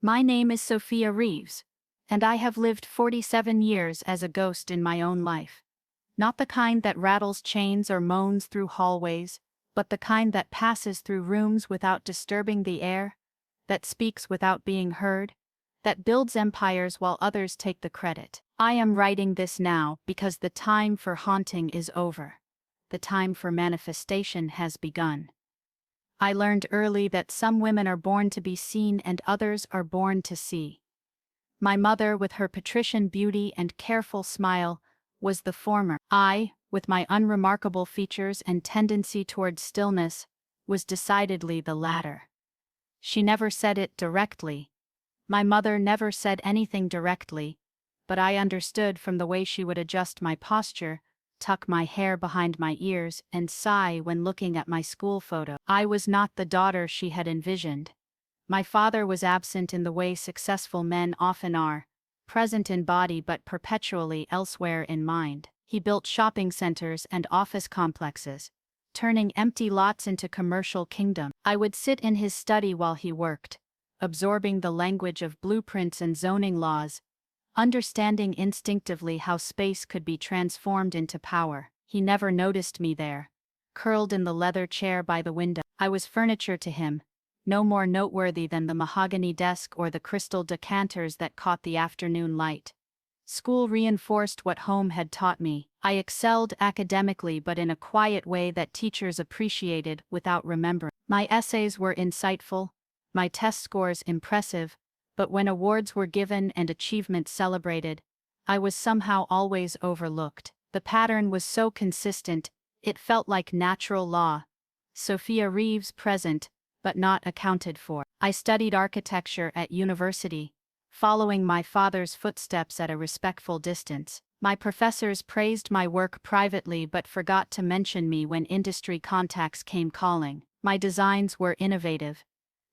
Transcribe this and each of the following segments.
My name is Sophia Reeves, and I have lived 47 years as a ghost in my own life. Not the kind that rattles chains or moans through hallways, but the kind that passes through rooms without disturbing the air, that speaks without being heard, that builds empires while others take the credit. I am writing this now because the time for haunting is over. The time for manifestation has begun. I learned early that some women are born to be seen and others are born to see. My mother, with her patrician beauty and careful smile, was the former. I, with my unremarkable features and tendency toward stillness, was decidedly the latter. She never said it directly. My mother never said anything directly, but I understood from the way she would adjust my posture, tuck my hair behind my ears, and sigh when looking at my school photo. I was not the daughter she had envisioned. My father was absent in the way successful men often are, present in body but perpetually elsewhere in mind. He built shopping centers and office complexes, turning empty lots into commercial kingdom. I would sit in his study while he worked, absorbing the language of blueprints and zoning laws, understanding instinctively how space could be transformed into power. He never noticed me there, curled in the leather chair by the window. I was furniture to him, no more noteworthy than the mahogany desk or the crystal decanters that caught the afternoon light. School reinforced what home had taught me. I excelled academically but in a quiet way that teachers appreciated without remembering. My essays were insightful, my test scores impressive, but when awards were given and achievements celebrated, I was somehow always overlooked. The pattern was so consistent, it felt like natural law. Sophia Reeves present, but not accounted for. I studied architecture at university, following my father's footsteps at a respectful distance. My professors praised my work privately but forgot to mention me when industry contacts came calling. My designs were innovative,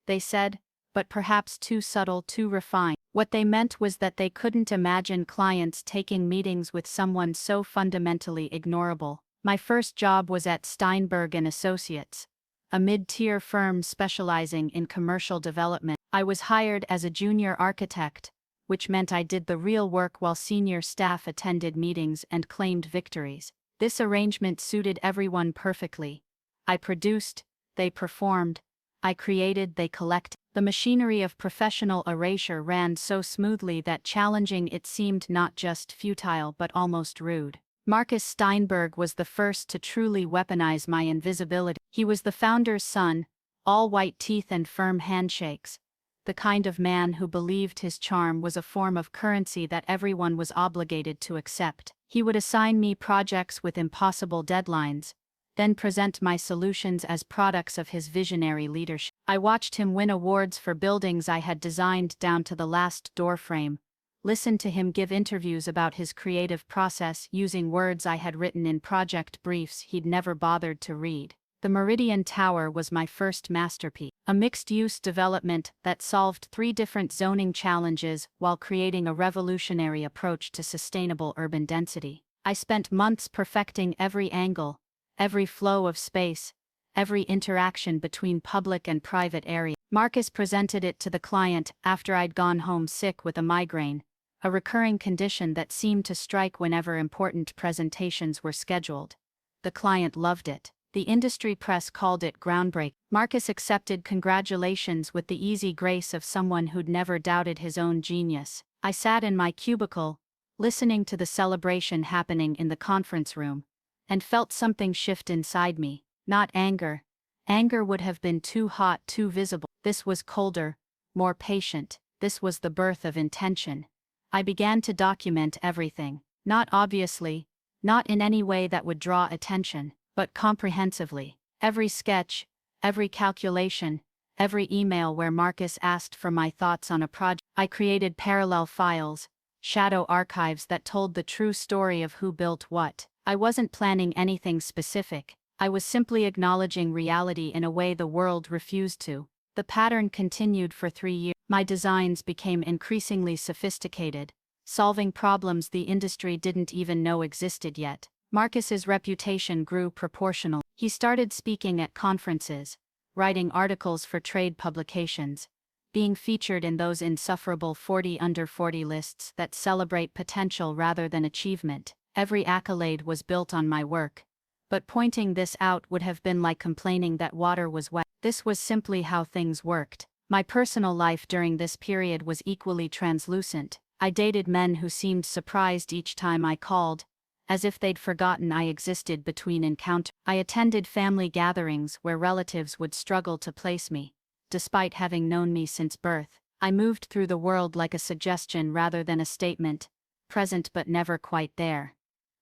they said, but perhaps too subtle, too refined. What they meant was that they couldn't imagine clients taking meetings with someone so fundamentally ignorable. My first job was at Steinberg & Associates, a mid-tier firm specializing in commercial development. I was hired as a junior architect, which meant I did the real work while senior staff attended meetings and claimed victories. This arrangement suited everyone perfectly. I produced, they performed. I created, they collected. The machinery of professional erasure ran so smoothly that challenging it seemed not just futile but almost rude. Marcus Steinberg was the first to truly weaponize my invisibility. He was the founder's son, all white teeth and firm handshakes, the kind of man who believed his charm was a form of currency that everyone was obligated to accept. He would assign me projects with impossible deadlines, then present my solutions as products of his visionary leadership. I watched him win awards for buildings I had designed down to the last doorframe, listened to him give interviews about his creative process using words I had written in project briefs he'd never bothered to read. The Meridian Tower was my first masterpiece, a mixed-use development that solved 3 different zoning challenges while creating a revolutionary approach to sustainable urban density. I spent months perfecting every angle, every flow of space, every interaction between public and private areas. Marcus presented it to the client after I'd gone home sick with a migraine, a recurring condition that seemed to strike whenever important presentations were scheduled. The client loved it. The industry press called it groundbreaking. Marcus accepted congratulations with the easy grace of someone who'd never doubted his own genius. I sat in my cubicle, listening to the celebration happening in the conference room, and felt something shift inside me. Not anger. Anger would have been too hot, too visible. This was colder, more patient. This was the birth of intention. I began to document everything. Not obviously, not in any way that would draw attention, but comprehensively. Every sketch, every calculation, every email where Marcus asked for my thoughts on a project. I created parallel files, shadow archives that told the true story of who built what. I wasn't planning anything specific. I was simply acknowledging reality in a way the world refused to. The pattern continued for 3 years. My designs became increasingly sophisticated, solving problems the industry didn't even know existed yet. Marcus's reputation grew proportional. He started speaking at conferences, writing articles for trade publications, being featured in those insufferable 40 under 40 lists that celebrate potential rather than achievement. Every accolade was built on my work. But pointing this out would have been like complaining that water was wet. This was simply how things worked. My personal life during this period was equally translucent. I dated men who seemed surprised each time I called, as if they'd forgotten I existed between encounters. I attended family gatherings where relatives would struggle to place me, despite having known me since birth. I moved through the world like a suggestion rather than a statement, present but never quite there.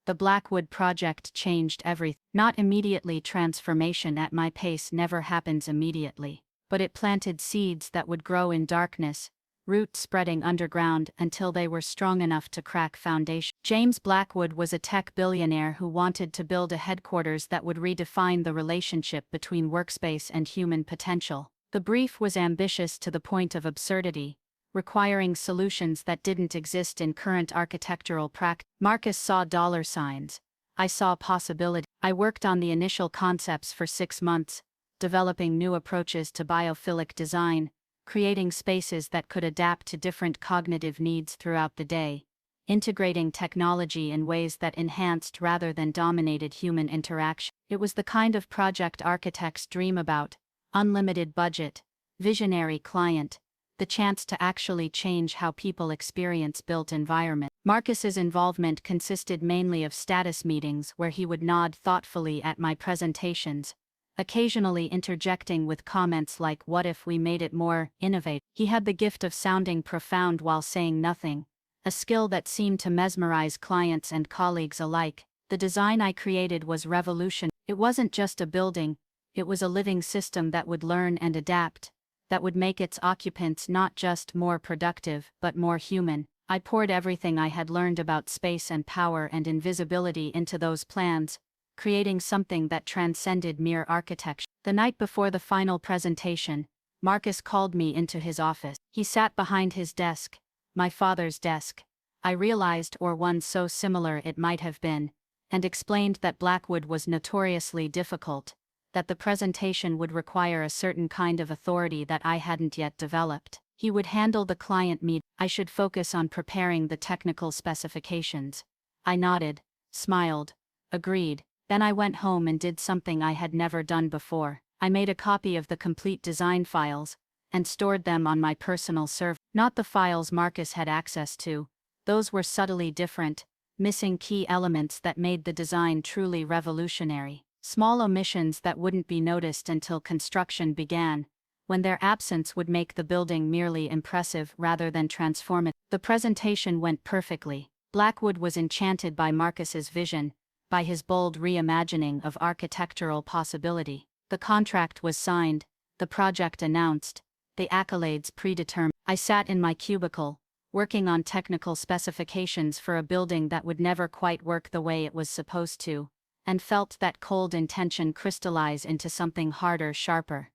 The Blackwood Project changed everything. Not immediately. Transformation at my pace never happens immediately, but it planted seeds that would grow in darkness, roots spreading underground until they were strong enough to crack foundation. James Blackwood was a tech billionaire who wanted to build a headquarters that would redefine the relationship between workspace and human potential. The brief was ambitious to the point of absurdity, requiring solutions that didn't exist in current architectural practice. Marcus saw dollar signs. I saw possibility. I worked on the initial concepts for 6 months, developing new approaches to biophilic design, creating spaces that could adapt to different cognitive needs throughout the day, integrating technology in ways that enhanced rather than dominated human interaction. It was the kind of project architects dream about: unlimited budget, visionary client, the chance to actually change how people experience built environment. Marcus's involvement consisted mainly of status meetings where he would nod thoughtfully at my presentations, occasionally interjecting with comments like, "What if we made it more innovative?" He had the gift of sounding profound while saying nothing, a skill that seemed to mesmerize clients and colleagues alike. The design I created was revolutionary. It wasn't just a building, it was a living system that would learn and adapt, that would make its occupants not just more productive but more human. I poured everything I had learned about space and power and invisibility into those plans, creating something that transcended mere architecture. The night before the final presentation, Marcus called me into his office. He sat behind his desk, my father's desk, I realized, or one so similar it might have been, and explained that Blackwood was notoriously difficult, that the presentation would require a certain kind of authority that I hadn't yet developed. He would handle the client meeting. I should focus on preparing the technical specifications. I nodded, smiled, agreed. Then I went home and did something I had never done before. I made a copy of the complete design files, and stored them on my personal server. Not the files Marcus had access to. Those were subtly different, missing key elements that made the design truly revolutionary. Small omissions that wouldn't be noticed until construction began, when their absence would make the building merely impressive rather than transformative. The presentation went perfectly. Blackwood was enchanted by Marcus's vision, by his bold reimagining of architectural possibility. The contract was signed, the project announced, the accolades predetermined. I sat in my cubicle, working on technical specifications for a building that would never quite work the way it was supposed to, and felt that cold intention crystallize into something harder, sharper.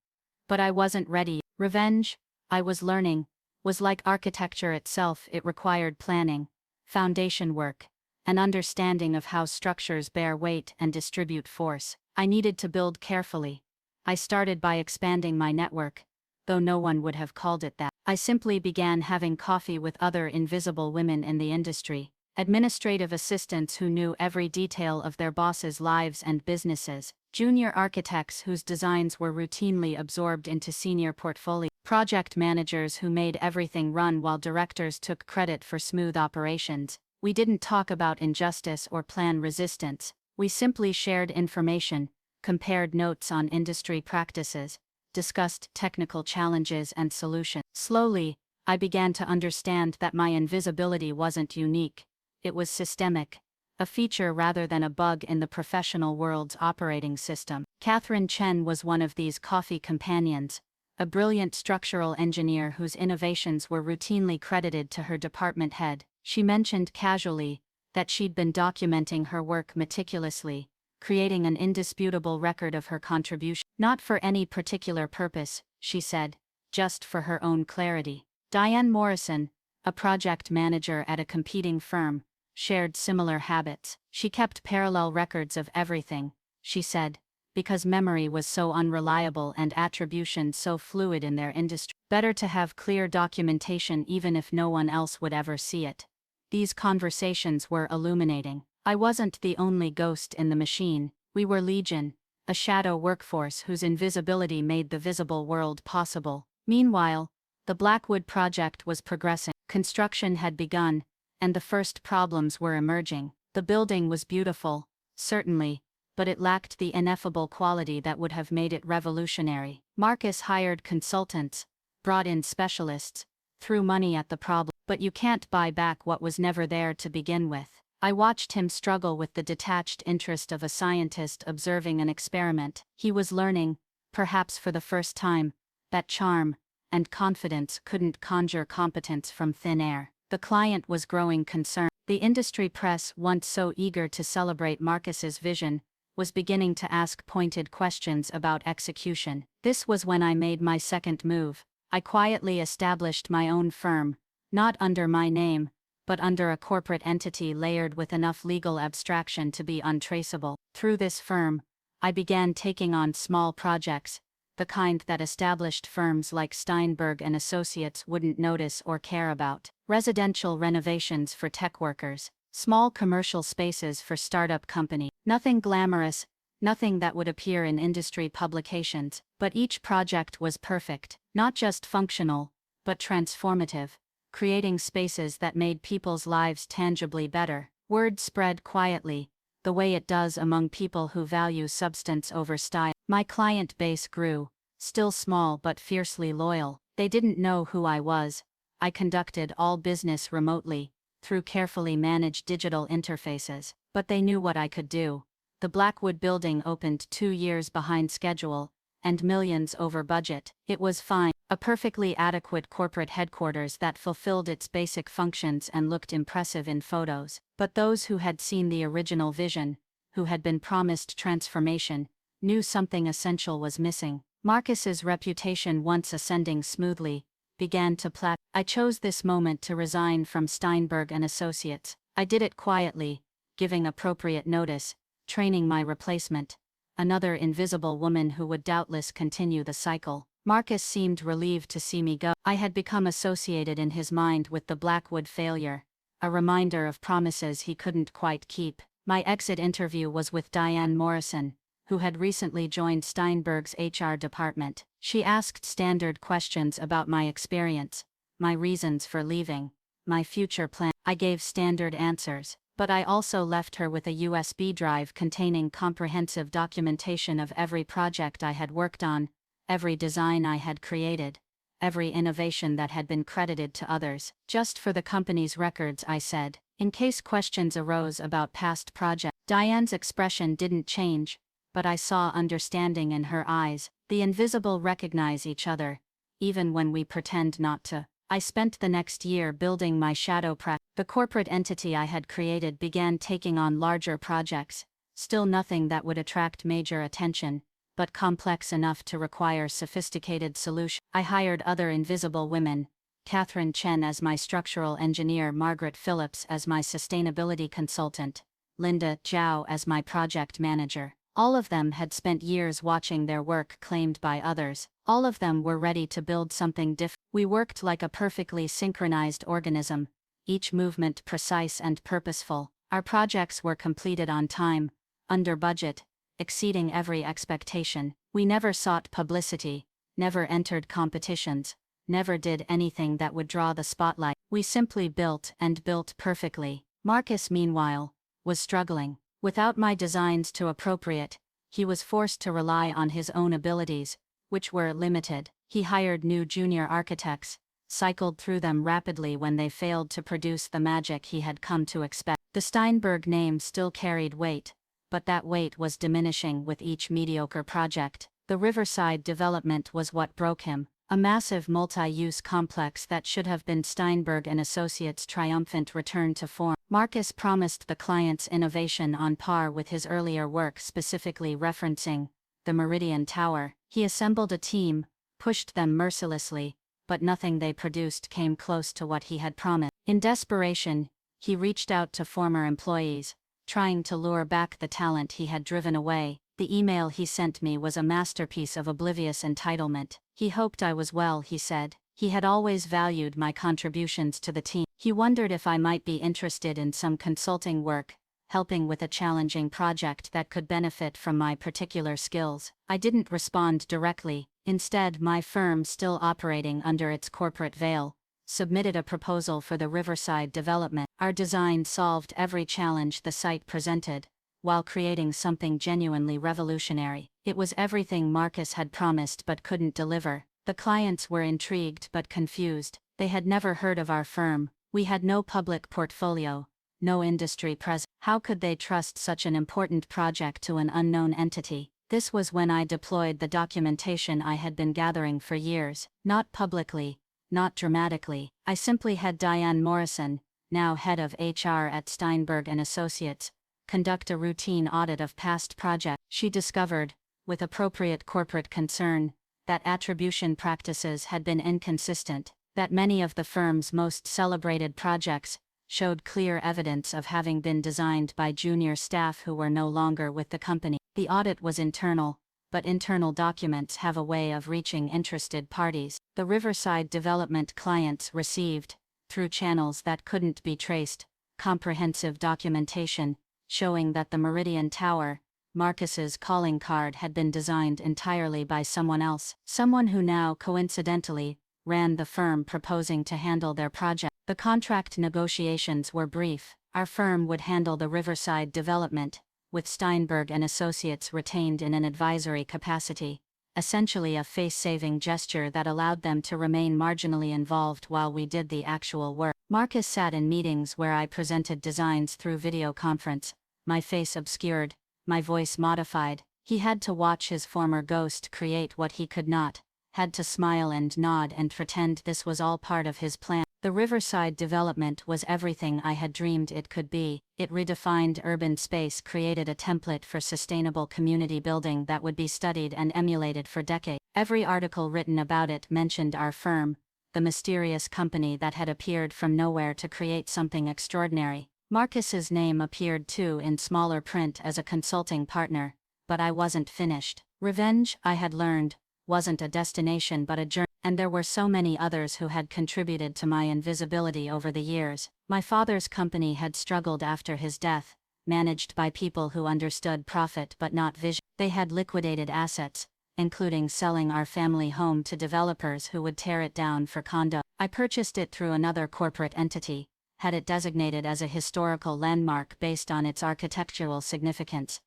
But I wasn't ready. Revenge, I was learning, was like architecture itself. It required planning, foundation work, an understanding of how structures bear weight and distribute force. I needed to build carefully. I started by expanding my network, though no one would have called it that. I simply began having coffee with other invisible women in the industry, administrative assistants who knew every detail of their bosses' lives and businesses, junior architects whose designs were routinely absorbed into senior portfolios, project managers who made everything run while directors took credit for smooth operations. We didn't talk about injustice or plan resistance. We simply shared information, compared notes on industry practices, discussed technical challenges and solutions. Slowly, I began to understand that my invisibility wasn't unique. It was systemic, a feature rather than a bug in the professional world's operating system. Catherine Chen was one of these coffee companions, a brilliant structural engineer whose innovations were routinely credited to her department head. She mentioned casually that she'd been documenting her work meticulously, creating an indisputable record of her contribution. Not for any particular purpose, she said, just for her own clarity. Diane Morrison, a project manager at a competing firm, shared similar habits. She kept parallel records of everything, she said, because memory was so unreliable and attribution so fluid in their industry. Better to have clear documentation even if no one else would ever see it. These conversations were illuminating. I wasn't the only ghost in the machine, we were legion, a shadow workforce whose invisibility made the visible world possible. Meanwhile, the Blackwood project was progressing. Construction had begun, and the first problems were emerging. The building was beautiful, certainly, but it lacked the ineffable quality that would have made it revolutionary. Marcus hired consultants, brought in specialists, threw money at the problem, but you can't buy back what was never there to begin with. I watched him struggle with the detached interest of a scientist observing an experiment. He was learning, perhaps for the first time, that charm and confidence couldn't conjure competence from thin air. The client was growing concerned. The industry press, once so eager to celebrate Marcus's vision, was beginning to ask pointed questions about execution. This was when I made my second move. I quietly established my own firm, not under my name, but under a corporate entity layered with enough legal abstraction to be untraceable. Through this firm, I began taking on small projects, the kind that established firms like Steinberg and Associates wouldn't notice or care about. Residential renovations for tech workers, small commercial spaces for startup companies. Nothing glamorous, nothing that would appear in industry publications, but each project was perfect, not just functional, but transformative, creating spaces that made people's lives tangibly better. Word spread quietly, the way it does among people who value substance over style. My client base grew, still small but fiercely loyal. They didn't know who I was. I conducted all business remotely, through carefully managed digital interfaces, but they knew what I could do. The Blackwood building opened 2 years behind schedule, and millions over budget. It was fine, a perfectly adequate corporate headquarters that fulfilled its basic functions and looked impressive in photos. But those who had seen the original vision, who had been promised transformation, knew something essential was missing. Marcus's reputation, once ascending smoothly, began to plateau. I chose this moment to resign from Steinberg and Associates. I did it quietly, giving appropriate notice, training my replacement, another invisible woman who would doubtless continue the cycle. Marcus seemed relieved to see me go. I had become associated in his mind with the Blackwood failure, a reminder of promises he couldn't quite keep. My exit interview was with Diane Morrison, who had recently joined Steinberg's HR department. She asked standard questions about my experience, my reasons for leaving, my future plan. I gave standard answers, but I also left her with a USB drive containing comprehensive documentation of every project I had worked on, every design I had created, every innovation that had been credited to others. Just for the company's records, I said, in case questions arose about past projects. Diane's expression didn't change, but I saw understanding in her eyes. The invisible recognize each other, even when we pretend not to. I spent the next year building my shadow practice. The corporate entity I had created began taking on larger projects, still nothing that would attract major attention, but complex enough to require sophisticated solutions. I hired other invisible women, Catherine Chen as my structural engineer, Margaret Phillips as my sustainability consultant, Linda Zhao as my project manager. All of them had spent years watching their work claimed by others. All of them were ready to build something different. We worked like a perfectly synchronized organism, each movement precise and purposeful. Our projects were completed on time, under budget, exceeding every expectation. We never sought publicity, never entered competitions, never did anything that would draw the spotlight. We simply built and built perfectly. Marcus, meanwhile, was struggling. Without my designs to appropriate, he was forced to rely on his own abilities, which were limited. He hired new junior architects, cycled through them rapidly when they failed to produce the magic he had come to expect. The Steinberg name still carried weight, but that weight was diminishing with each mediocre project. The Riverside development was what broke him, a massive multi-use complex that should have been Steinberg and Associates' triumphant return to form. Marcus promised the client's innovation on par with his earlier work, specifically referencing the Meridian Tower. He assembled a team, pushed them mercilessly, but nothing they produced came close to what he had promised. In desperation, he reached out to former employees, trying to lure back the talent he had driven away. The email he sent me was a masterpiece of oblivious entitlement. He hoped I was well, he said. He had always valued my contributions to the team. He wondered if I might be interested in some consulting work, helping with a challenging project that could benefit from my particular skills. I didn't respond directly. Instead, my firm, still operating under its corporate veil, submitted a proposal for the Riverside development. Our design solved every challenge the site presented, while creating something genuinely revolutionary. It was everything Marcus had promised but couldn't deliver. The clients were intrigued but confused. They had never heard of our firm. We had no public portfolio, no industry presence. How could they trust such an important project to an unknown entity? This was when I deployed the documentation I had been gathering for years. Not publicly, not dramatically. I simply had Diane Morrison, now head of HR at Steinberg & Associates, conduct a routine audit of past projects. She discovered, with appropriate corporate concern, that attribution practices had been inconsistent, that many of the firm's most celebrated projects showed clear evidence of having been designed by junior staff who were no longer with the company. The audit was internal, but internal documents have a way of reaching interested parties. The Riverside development clients received, through channels that couldn't be traced, comprehensive documentation showing that the Meridian Tower, Marcus's calling card, had been designed entirely by someone else, someone who now coincidentally ran the firm proposing to handle their project. The contract negotiations were brief. Our firm would handle the Riverside development, with Steinberg & Associates retained in an advisory capacity, essentially a face-saving gesture that allowed them to remain marginally involved while we did the actual work. Marcus sat in meetings where I presented designs through video conference, my face obscured, my voice modified. He had to watch his former ghost create what he could not, had to smile and nod and pretend this was all part of his plan. The Riverside development was everything I had dreamed it could be. It redefined urban space, created a template for sustainable community building that would be studied and emulated for decades. Every article written about it mentioned our firm, the mysterious company that had appeared from nowhere to create something extraordinary. Marcus's name appeared too in smaller print as a consulting partner, but I wasn't finished. Revenge, I had learned, wasn't a destination but a journey. And there were so many others who had contributed to my invisibility over the years. My father's company had struggled after his death, managed by people who understood profit but not vision. They had liquidated assets, including selling our family home to developers who would tear it down for condo. I purchased it through another corporate entity, had it designated as a historical landmark based on its architectural significance.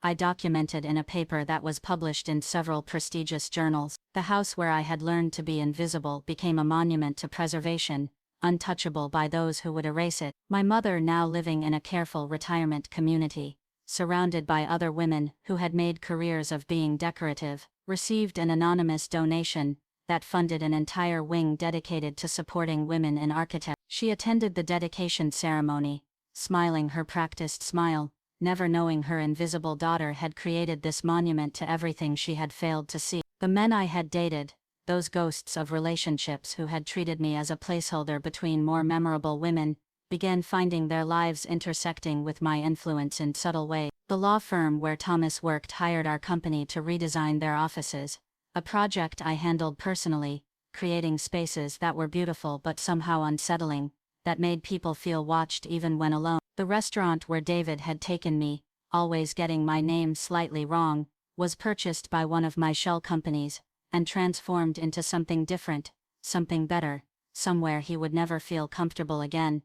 I documented in a paper that was published in several prestigious journals. The house where I had learned to be invisible became a monument to preservation, untouchable by those who would erase it. My mother, now living in a careful retirement community, surrounded by other women who had made careers of being decorative, received an anonymous donation that funded an entire wing dedicated to supporting women in architecture. She attended the dedication ceremony, smiling her practiced smile, never knowing her invisible daughter had created this monument to everything she had failed to see. The men I had dated, those ghosts of relationships who had treated me as a placeholder between more memorable women, began finding their lives intersecting with my influence in subtle ways. The law firm where Thomas worked hired our company to redesign their offices, a project I handled personally, creating spaces that were beautiful but somehow unsettling, that made people feel watched even when alone. The restaurant where David had taken me, always getting my name slightly wrong, was purchased by one of my shell companies, and transformed into something different, something better, somewhere he would never feel comfortable again.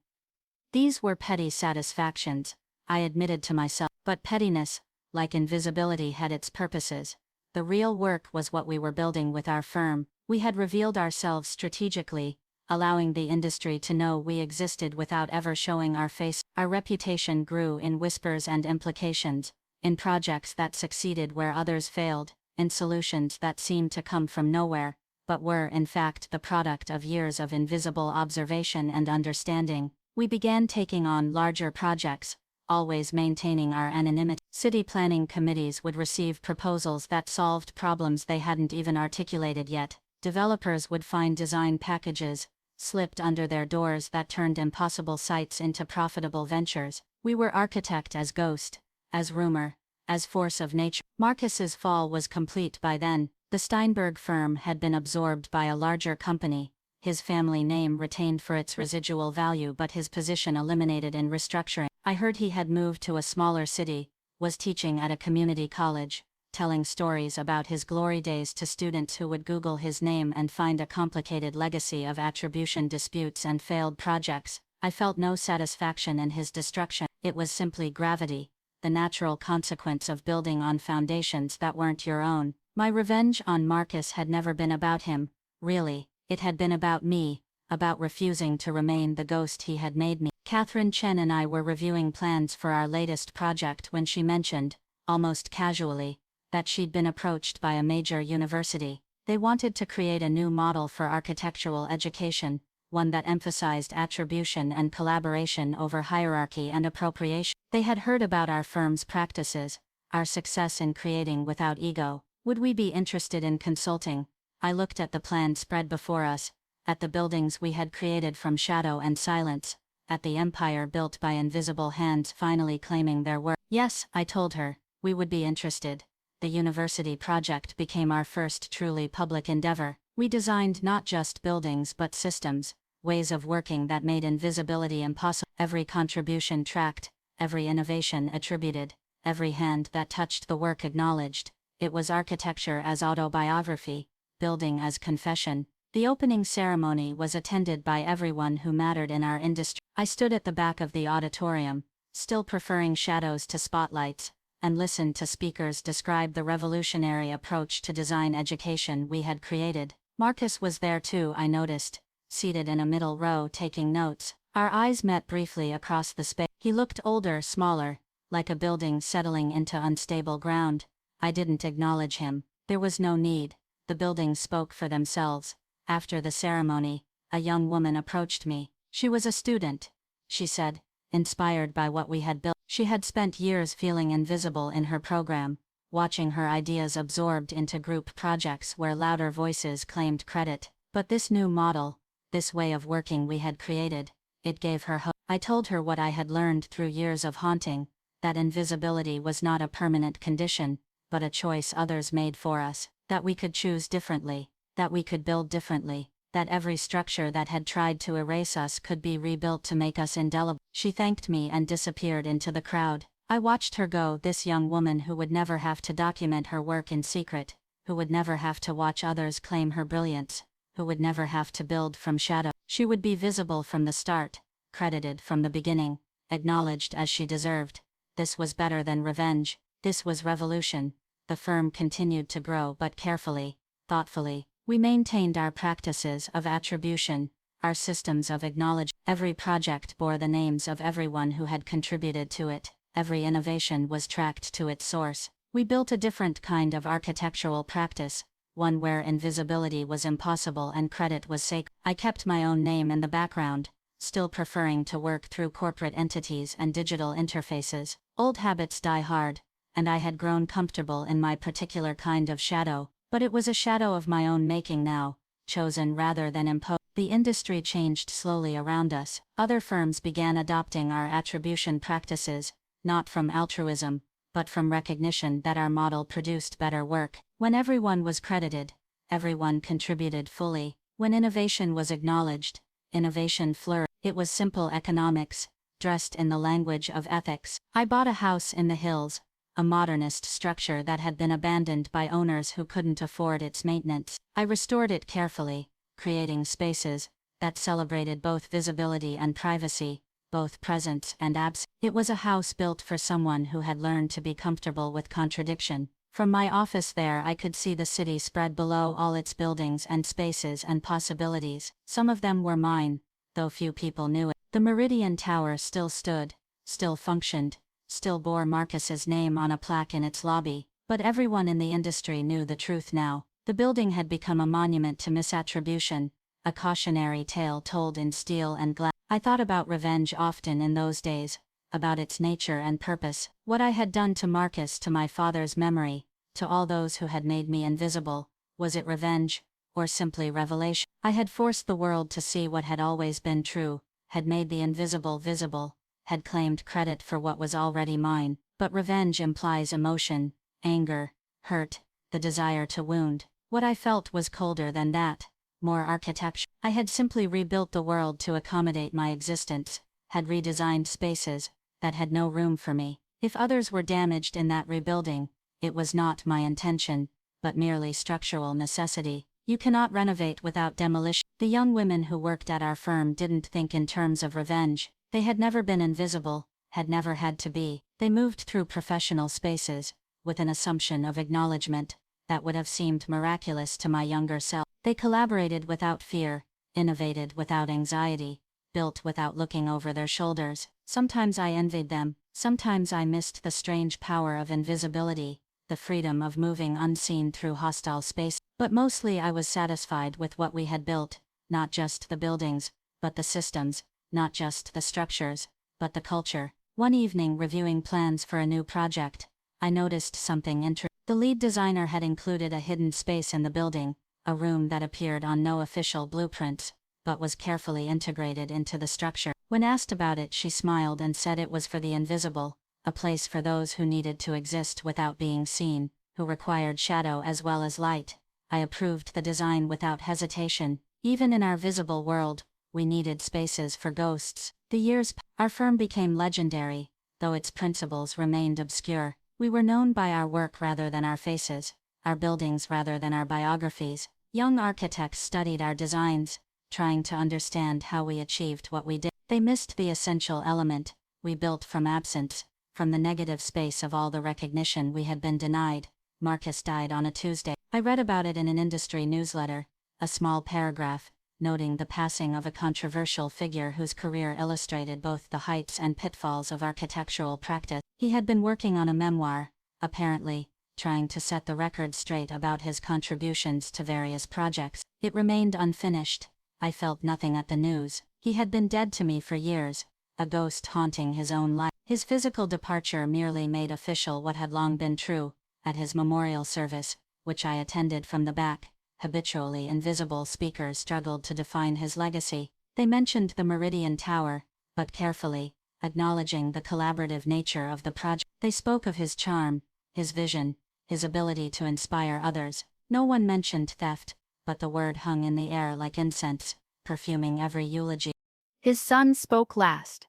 These were petty satisfactions, I admitted to myself, but pettiness, like invisibility, had its purposes. The real work was what we were building with our firm. We had revealed ourselves strategically, allowing the industry to know we existed without ever showing our face. Our reputation grew in whispers and implications, in projects that succeeded where others failed, in solutions that seemed to come from nowhere, but were in fact the product of years of invisible observation and understanding. We began taking on larger projects, always maintaining our anonymity. City planning committees would receive proposals that solved problems they hadn't even articulated yet. Developers would find design packages slipped under their doors that turned impossible sites into profitable ventures. We were architect as ghost, as rumor, as force of nature. Marcus's fall was complete by then. The Steinberg firm had been absorbed by a larger company, his family name retained for its residual value but his position eliminated in restructuring. I heard he had moved to a smaller city, was teaching at a community college, telling stories about his glory days to students who would Google his name and find a complicated legacy of attribution disputes and failed projects. I felt no satisfaction in his destruction. It was simply gravity, the natural consequence of building on foundations that weren't your own. My revenge on Marcus had never been about him, really, it had been about me, about refusing to remain the ghost he had made me. Catherine Chen and I were reviewing plans for our latest project when she mentioned, almost casually, that she'd been approached by a major university. They wanted to create a new model for architectural education, one that emphasized attribution and collaboration over hierarchy and appropriation. They had heard about our firm's practices, our success in creating without ego. Would we be interested in consulting? I looked at the plan spread before us, at the buildings we had created from shadow and silence, at the empire built by invisible hands finally claiming their worth. Yes, I told her, we would be interested. The university project became our first truly public endeavor. We designed not just buildings but systems, ways of working that made invisibility impossible. Every contribution tracked, every innovation attributed, every hand that touched the work acknowledged. It was architecture as autobiography, building as confession. The opening ceremony was attended by everyone who mattered in our industry. I stood at the back of the auditorium, still preferring shadows to spotlights, and listened to speakers describe the revolutionary approach to design education we had created. Marcus was there too, I noticed, seated in a middle row taking notes. Our eyes met briefly across the space. He looked older, smaller, like a building settling into unstable ground. I didn't acknowledge him. There was no need. The buildings spoke for themselves. After the ceremony, a young woman approached me. She was a student, she said, inspired by what we had built. She had spent years feeling invisible in her program, watching her ideas absorbed into group projects where louder voices claimed credit. But this new model, this way of working we had created, it gave her hope. I told her what I had learned through years of haunting, that invisibility was not a permanent condition, but a choice others made for us, that we could choose differently, that we could build differently, that every structure that had tried to erase us could be rebuilt to make us indelible. She thanked me and disappeared into the crowd. I watched her go, this young woman who would never have to document her work in secret, who would never have to watch others claim her brilliance, who would never have to build from shadow. She would be visible from the start, credited from the beginning, acknowledged as she deserved. This was better than revenge. This was revolution. The firm continued to grow but carefully, thoughtfully. We maintained our practices of attribution, our systems of acknowledgement. Every project bore the names of everyone who had contributed to it. Every innovation was tracked to its source. We built a different kind of architectural practice, one where invisibility was impossible and credit was sacred. I kept my own name in the background, still preferring to work through corporate entities and digital interfaces. Old habits die hard, and I had grown comfortable in my particular kind of shadow, but it was a shadow of my own making now, chosen rather than imposed. The industry changed slowly around us. Other firms began adopting our attribution practices, not from altruism, but from recognition that our model produced better work. When everyone was credited, everyone contributed fully. When innovation was acknowledged, innovation flourished. It was simple economics, dressed in the language of ethics. I bought a house in the hills, a modernist structure that had been abandoned by owners who couldn't afford its maintenance. I restored it carefully, creating spaces that celebrated both visibility and privacy, both presence and absence. It was a house built for someone who had learned to be comfortable with contradiction. From my office there I could see the city spread below, all its buildings and spaces and possibilities. Some of them were mine, though few people knew it. The Meridian Tower still stood, still functioned, still bore Marcus's name on a plaque in its lobby, but everyone in the industry knew the truth now. The building had become a monument to misattribution, a cautionary tale told in steel and glass. I thought about revenge often in those days, about its nature and purpose, what I had done to Marcus, to my father's memory, to all those who had made me invisible. Was it revenge, or simply revelation? I had forced the world to see what had always been true, had made the invisible visible, had claimed credit for what was already mine. But revenge implies emotion, anger, hurt, the desire to wound. What I felt was colder than that, more architecture. I had simply rebuilt the world to accommodate my existence, had redesigned spaces that had no room for me. If others were damaged in that rebuilding, it was not my intention, but merely structural necessity. You cannot renovate without demolition. The young women who worked at our firm didn't think in terms of revenge. They had never been invisible, had never had to be. They moved through professional spaces, with an assumption of acknowledgement that would have seemed miraculous to my younger self. They collaborated without fear, innovated without anxiety, built without looking over their shoulders. Sometimes I envied them, sometimes I missed the strange power of invisibility, the freedom of moving unseen through hostile space. But mostly I was satisfied with what we had built, not just the buildings, but the systems, not just the structures, but the culture. One evening, reviewing plans for a new project, I noticed something interesting. The lead designer had included a hidden space in the building, a room that appeared on no official blueprints, but was carefully integrated into the structure. When asked about it, she smiled and said it was for the invisible, a place for those who needed to exist without being seen, who required shadow as well as light. I approved the design without hesitation. Even in our visible world, we needed spaces for ghosts. The years passed. Our firm became legendary, though its principles remained obscure. We were known by our work rather than our faces, our buildings rather than our biographies. Young architects studied our designs, trying to understand how we achieved what we did. They missed the essential element. We built from absence, from the negative space of all the recognition we had been denied. Marcus died on a Tuesday. I read about it in an industry newsletter, a small paragraph, noting the passing of a controversial figure whose career illustrated both the heights and pitfalls of architectural practice. He had been working on a memoir, apparently, trying to set the record straight about his contributions to various projects. It remained unfinished. I felt nothing at the news. He had been dead to me for years, a ghost haunting his own life. His physical departure merely made official what had long been true. At his memorial service, which I attended from the back, habitually invisible speakers struggled to define his legacy. They mentioned the Meridian Tower, but carefully, acknowledging the collaborative nature of the project. They spoke of his charm, his vision, his ability to inspire others. No one mentioned theft, but the word hung in the air like incense, perfuming every eulogy. His son spoke last.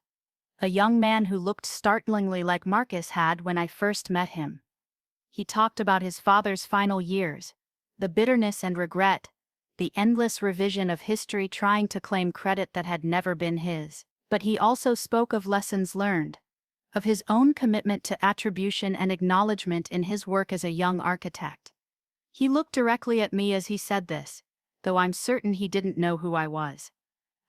A young man who looked startlingly like Marcus had when I first met him. He talked about his father's final years, the bitterness and regret, the endless revision of history trying to claim credit that had never been his. But he also spoke of lessons learned, of his own commitment to attribution and acknowledgement in his work as a young architect. He looked directly at me as he said this, though I'm certain he didn't know who I was.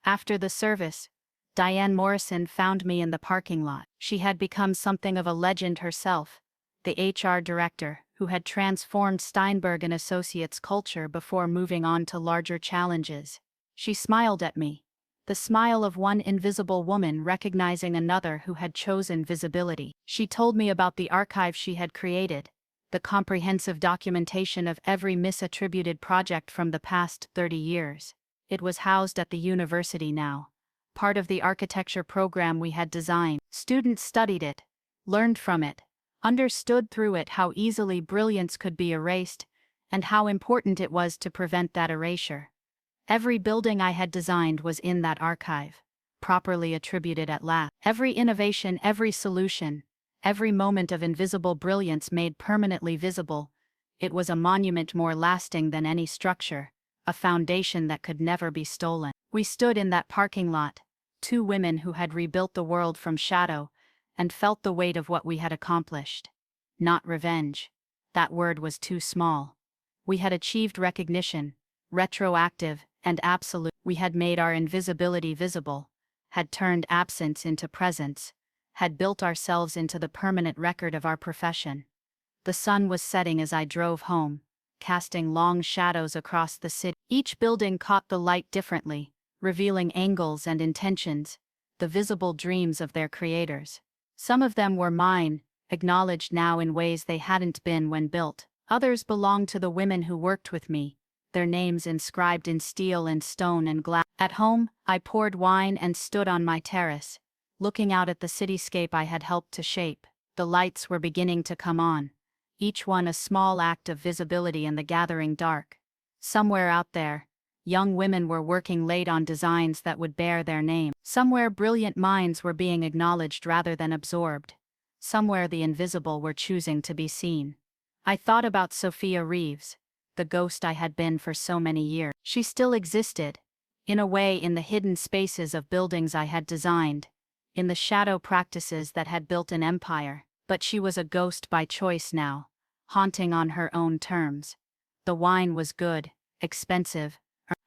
After the service, Diane Morrison found me in the parking lot. She had become something of a legend herself, the HR director, who had transformed Steinberg and Associates' culture before moving on to larger challenges. She smiled at me, the smile of one invisible woman recognizing another who had chosen visibility. She told me about the archive she had created, the comprehensive documentation of every misattributed project from the past 30 years. It was housed at the university now, part of the architecture program we had designed. Students studied it, learned from it, understood through it how easily brilliance could be erased, and how important it was to prevent that erasure. Every building I had designed was in that archive, properly attributed at last. Every innovation, every solution, every moment of invisible brilliance made permanently visible. It was a monument more lasting than any structure, a foundation that could never be stolen. We stood in that parking lot, two women who had rebuilt the world from shadow, and felt the weight of what we had accomplished. Not revenge. That word was too small. We had achieved recognition, retroactive and absolute. We had made our invisibility visible, had turned absence into presence, had built ourselves into the permanent record of our profession. The sun was setting as I drove home, casting long shadows across the city. Each building caught the light differently, revealing angles and intentions, the visible dreams of their creators. Some of them were mine, acknowledged now in ways they hadn't been when built. Others belonged to the women who worked with me, their names inscribed in steel and stone and glass. At home, I poured wine and stood on my terrace, looking out at the cityscape I had helped to shape. The lights were beginning to come on, each one a small act of visibility in the gathering dark. Somewhere out there, young women were working late on designs that would bear their name. Somewhere brilliant minds were being acknowledged rather than absorbed. Somewhere the invisible were choosing to be seen. I thought about Sophia Reeves, the ghost I had been for so many years. She still existed, in a way, in the hidden spaces of buildings I had designed, in the shadow practices that had built an empire, but she was a ghost by choice now, haunting on her own terms. The wine was good, expensive.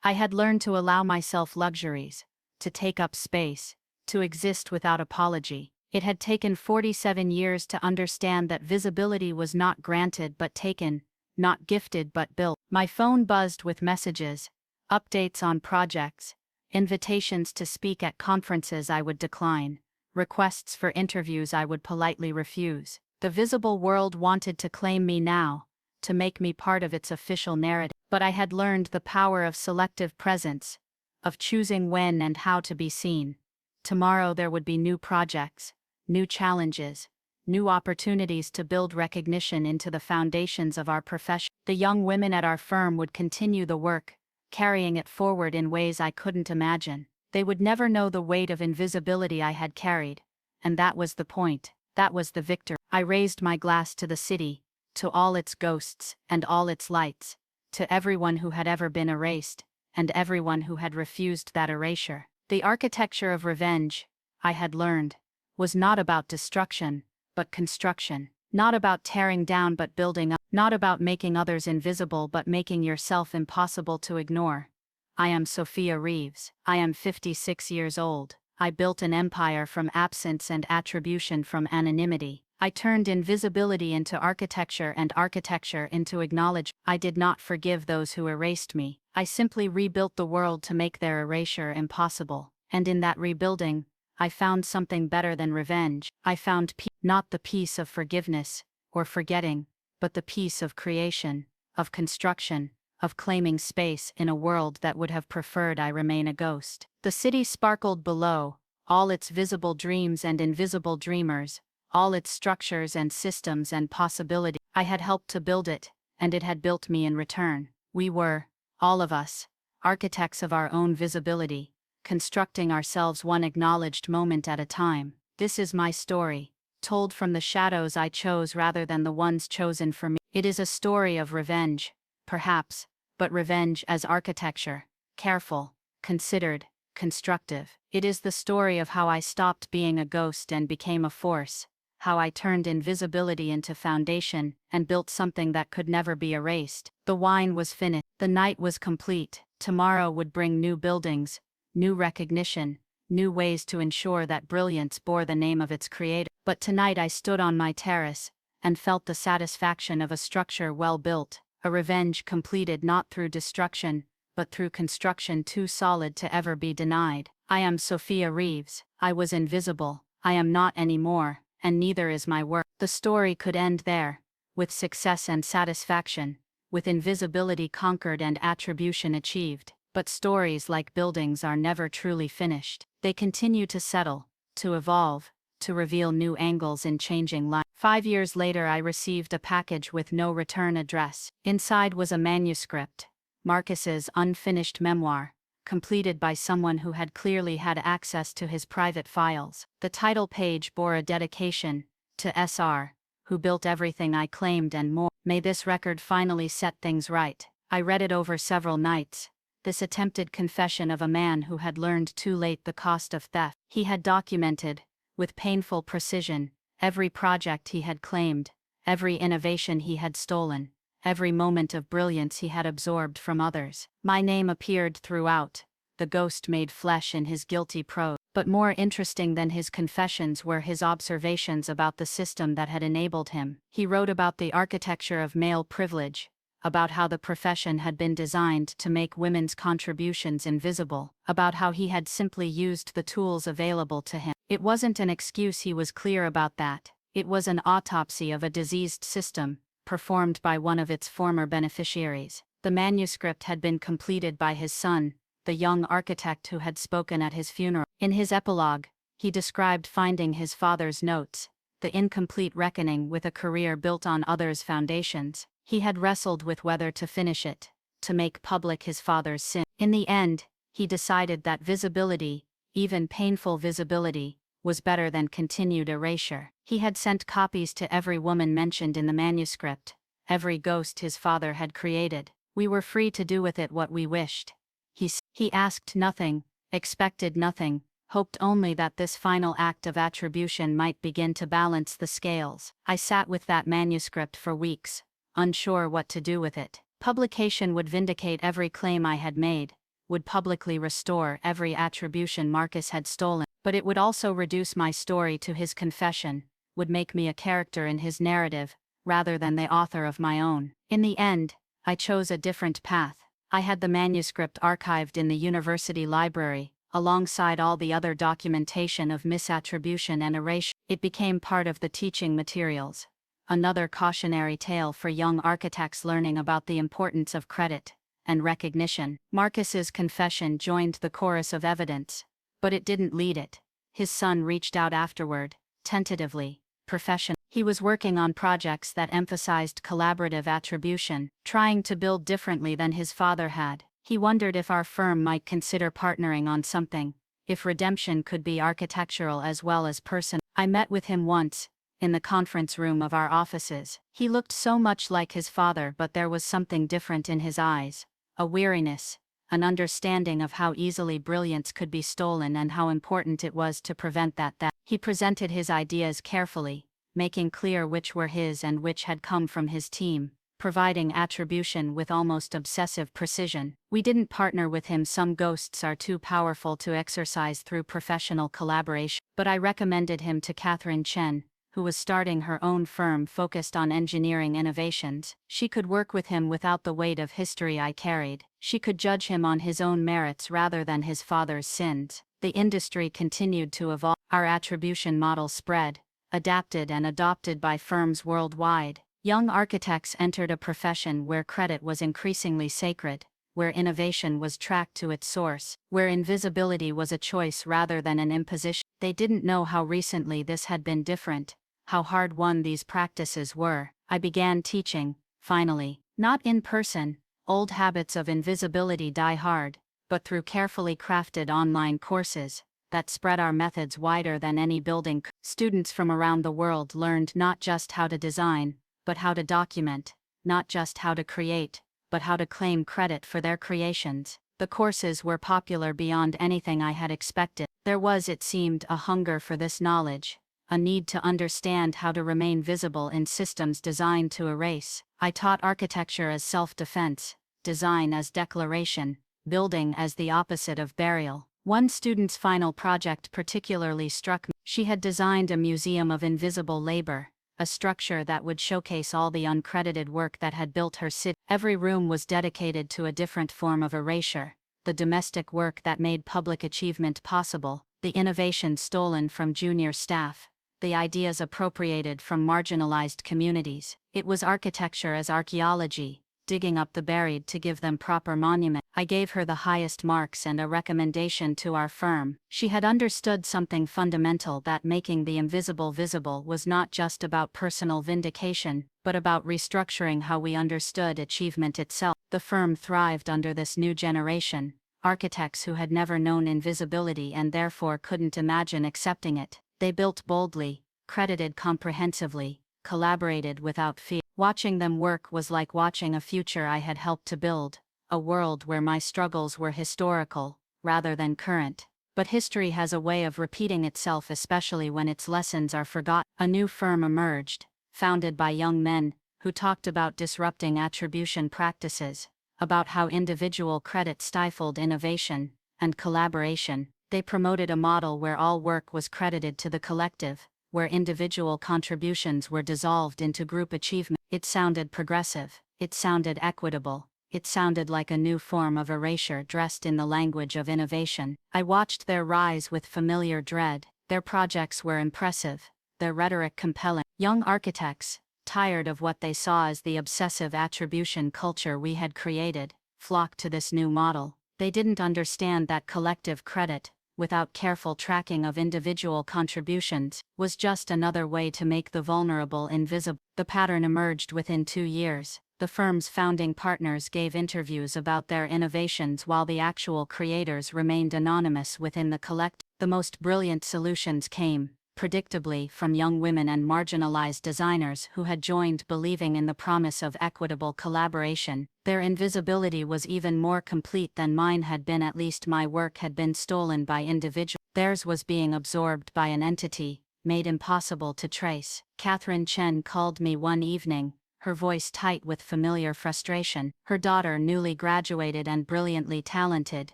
I had learned to allow myself luxuries, to take up space, to exist without apology. It had taken 47 years to understand that visibility was not granted but taken, not gifted but built. My phone buzzed with messages, updates on projects, invitations to speak at conferences I would decline, requests for interviews I would politely refuse. The visible world wanted to claim me now, to make me part of its official narrative. But I had learned the power of selective presence, of choosing when and how to be seen. Tomorrow there would be new projects, new challenges, new opportunities to build recognition into the foundations of our profession. The young women at our firm would continue the work, carrying it forward in ways I couldn't imagine. They would never know the weight of invisibility I had carried, and that was the point, that was the victor. I raised my glass to the city, to all its ghosts and all its lights, to everyone who had ever been erased, and everyone who had refused that erasure. The architecture of revenge, I had learned, was not about destruction, but construction. Not about tearing down but building up. Not about making others invisible but making yourself impossible to ignore. I am Sophia Reeves. I am 56 years old. I built an empire from absence and attribution from anonymity. I turned invisibility into architecture and architecture into acknowledgement. I did not forgive those who erased me. I simply rebuilt the world to make their erasure impossible. And in that rebuilding, I found something better than revenge. I found peace, not the peace of forgiveness or forgetting, but the peace of creation, of construction, of claiming space in a world that would have preferred I remain a ghost. The city sparkled below, all its visible dreams and invisible dreamers, all its structures and systems and possibility. I had helped to build it, and it had built me in return. We were, all of us, architects of our own visibility, constructing ourselves one acknowledged moment at a time. This is my story, told from the shadows I chose rather than the ones chosen for me. It is a story of revenge, perhaps, but revenge as architecture, careful, considered, constructive. It is the story of how I stopped being a ghost and became a force, how I turned invisibility into foundation and built something that could never be erased. The wine was finished. The night was complete. Tomorrow would bring new buildings, new recognition, new ways to ensure that brilliance bore the name of its creator. But tonight I stood on my terrace and felt the satisfaction of a structure well built, a revenge completed not through destruction, but through construction too solid to ever be denied. I am Sophia Reeves. I was invisible. I am not anymore, and neither is my work. The story could end there, with success and satisfaction, with invisibility conquered and attribution achieved. But stories, like buildings, are never truly finished. They continue to settle, to evolve, to reveal new angles in changing life. 5 years later I received a package with no return address. Inside was a manuscript, Marcus's unfinished memoir, completed by someone who had clearly had access to his private files. The title page bore a dedication to SR, who built everything I claimed and more. May this record finally set things right. I read it over several nights. This attempted confession of a man who had learned too late the cost of theft. He had documented, with painful precision, every project he had claimed, every innovation he had stolen, every moment of brilliance he had absorbed from others. My name appeared throughout, the ghost made flesh in his guilty prose. But more interesting than his confessions were his observations about the system that had enabled him. He wrote about the architecture of male privilege, about how the profession had been designed to make women's contributions invisible, about how he had simply used the tools available to him. It wasn't an excuse, he was clear about that. It was an autopsy of a diseased system, performed by one of its former beneficiaries. The manuscript had been completed by his son, the young architect who had spoken at his funeral. In his epilogue, he described finding his father's notes, the incomplete reckoning with a career built on others' foundations. He had wrestled with whether to finish it, to make public his father's sin. In the end, he decided that visibility, even painful visibility, was better than continued erasure. He had sent copies to every woman mentioned in the manuscript, every ghost his father had created. We were free to do with it what we wished. He asked nothing, expected nothing, hoped only that this final act of attribution might begin to balance the scales. I sat with that manuscript for weeks, unsure what to do with it. Publication would vindicate every claim I had made, would publicly restore every attribution Marcus had stolen, but it would also reduce my story to his confession, would make me a character in his narrative, rather than the author of my own. In the end, I chose a different path. I had the manuscript archived in the university library, alongside all the other documentation of misattribution and erasure. It became part of the teaching materials. Another cautionary tale for young architects learning about the importance of credit and recognition. Marcus's confession joined the chorus of evidence, but it didn't lead it. His son reached out afterward, tentatively, professionally. He was working on projects that emphasized collaborative attribution, trying to build differently than his father had. He wondered if our firm might consider partnering on something, if redemption could be architectural as well as personal. I met with him once, in the conference room of our offices. He looked so much like his father, but there was something different in his eyes, a weariness, an understanding of how easily brilliance could be stolen and how important it was to prevent that. He presented his ideas carefully, making clear which were his and which had come from his team, providing attribution with almost obsessive precision. We didn't partner with him. Some ghosts are too powerful to exercise through professional collaboration, but I recommended him to Catherine Chen, who was starting her own firm focused on engineering innovations. She could work with him without the weight of history I carried. She could judge him on his own merits rather than his father's sins. The industry continued to evolve. Our attribution model spread, adapted and adopted by firms worldwide. Young architects entered a profession where credit was increasingly sacred, where innovation was tracked to its source, where invisibility was a choice rather than an imposition. They didn't know how recently this had been different, how hard-won these practices were. I began teaching, finally, not in person. Old habits of invisibility die hard, but through carefully crafted online courses that spread our methods wider than any building. Students from around the world learned not just how to design, but how to document, not just how to create, but how to claim credit for their creations. The courses were popular beyond anything I had expected. There was, it seemed, a hunger for this knowledge, a need to understand how to remain visible in systems designed to erase. I taught architecture as self-defense, design as declaration, building as the opposite of burial. One student's final project particularly struck me. She had designed a museum of invisible labor, a structure that would showcase all the uncredited work that had built her city. Every room was dedicated to a different form of erasure, the domestic work that made public achievement possible, the innovations stolen from junior staff, the ideas appropriated from marginalized communities. It was architecture as archaeology, digging up the buried to give them proper monument. I gave her the highest marks and a recommendation to our firm. She had understood something fundamental, that making the invisible visible was not just about personal vindication, but about restructuring how we understood achievement itself. The firm thrived under this new generation, architects who had never known invisibility and therefore couldn't imagine accepting it. They built boldly, credited comprehensively, collaborated without fear. Watching them work was like watching a future I had helped to build, a world where my struggles were historical, rather than current. But history has a way of repeating itself, especially when its lessons are forgotten. A new firm emerged, founded by young men, who talked about disrupting attribution practices, about how individual credit stifled innovation and collaboration. They promoted a model where all work was credited to the collective, where individual contributions were dissolved into group achievement. It sounded progressive, it sounded equitable, it sounded like a new form of erasure dressed in the language of innovation. I watched their rise with familiar dread. Their projects were impressive, their rhetoric compelling. Young architects, tired of what they saw as the obsessive attribution culture we had created, flocked to this new model. They didn't understand that collective credit, without careful tracking of individual contributions, was just another way to make the vulnerable invisible. The pattern emerged within 2 years. The firm's founding partners gave interviews about their innovations while the actual creators remained anonymous within the collective. The most brilliant solutions came, predictably, from young women and marginalized designers who had joined believing in the promise of equitable collaboration. Their invisibility was even more complete than mine had been. At least my work had been stolen by individuals. Theirs was being absorbed by an entity, made impossible to trace. Catherine Chen called me one evening, her voice tight with familiar frustration. Her daughter, newly graduated and brilliantly talented,